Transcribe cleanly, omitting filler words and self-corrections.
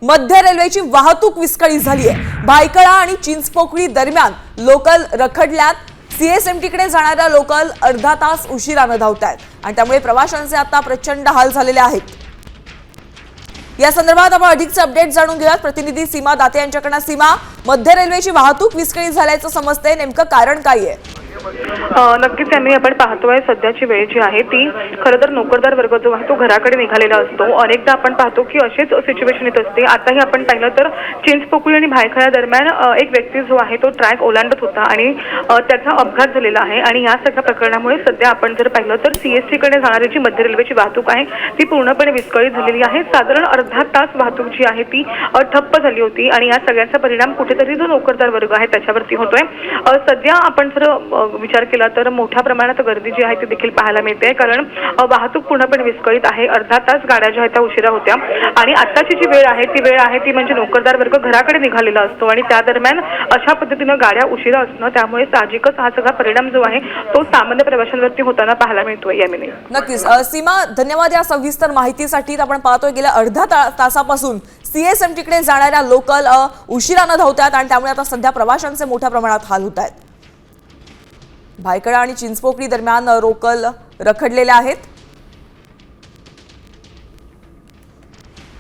मध्य रेल्वेची वाहतूक विस्कळीत झाली आहे। भायखळा आणि चिंचपोकळी दरम्यान लोकल रखडल्यात। सीएसएमटीकडे जाणाऱ्या लोकल अर्धा तास उशिराने धावतायत आणि त्यामुळे प्रवाशांचे आता प्रचंड हाल झालेले आहेत। या संदर्भात आपण अधिकचे अपडेट जाणून घेऊयात। प्रतिनिधी सीमा दाते यांच्याकडून। सीमा, मध्य रेल्वेची वाहतूक विस्कळीत झाल्याचं समजतंय, नेमकं कारण काय आहे? नक्कीच यांनी आपण पाहतोय सध्याची वेळ जी आहे ती खरं तर नोकरदार वर्ग जो आहे तो घराकडे निघालेला असतो। अनेकदा आपण पाहतो की अशीच सिच्युएशन येत असते। आताही आपण पाहिलं तर चिंचपोकळी आणि भायखळा दरम्यान एक व्यक्ती जो आहे तो ट्रॅक ओलांडत होता आणि त्याचा अपघात झालेला आहे। आणि या सगळ्या प्रकरणामुळे सध्या आपण जर पाहिलं तर सीएसटी कडे जाणारी जी मध्य रेल्वेची वाहतूक आहे ती पूर्णपणे विस्कळीत झालेली आहे। साधारण अर्धा तास वाहतूक जी आहे ती ठप्प झाली होती आणि या सगळ्याचा परिणाम कुठेतरी जो नोकरदार वर्ग आहे त्याच्यावरती होतोय। सध्या आपण जर विचार केला तर मोठ्या प्रमाणात गर्दी जी आहे ती देखील पाहायला मिळते, कारण वाहतूक पूर्णपणे विस्कळीत आहे। अर्धा तास गाड्या ज्या आहेत त्या उशिरा होत्या आणि आत्ताची जी वेळ आहे ती म्हणजे नोकरदार वर्ग घराकडे निघालेला असतो आणि त्या दरम्यान अशा पद्धतीने गाड्या उशिरा असणं, त्यामुळे साहजिकच हा सगळा परिणाम जो आहे तो सामान्य प्रवाशांवरती होताना पाहायला मिळतोय। यामिनी, नक्कीच सीमा, धन्यवाद या सविस्तर माहितीसाठी। आपण पाहतोय गेल्या अर्धा तासापासून सीएसएमटीकडे जाणाऱ्या लोकल उशिराने धावतात आणि त्यामुळे आता सध्या प्रवाशांचे मोठ्या प्रमाणात हाल होत आहेत। भायखळा आणि चिंचपोकळी दरम्यान लोकल रखडलेल्या आहेत।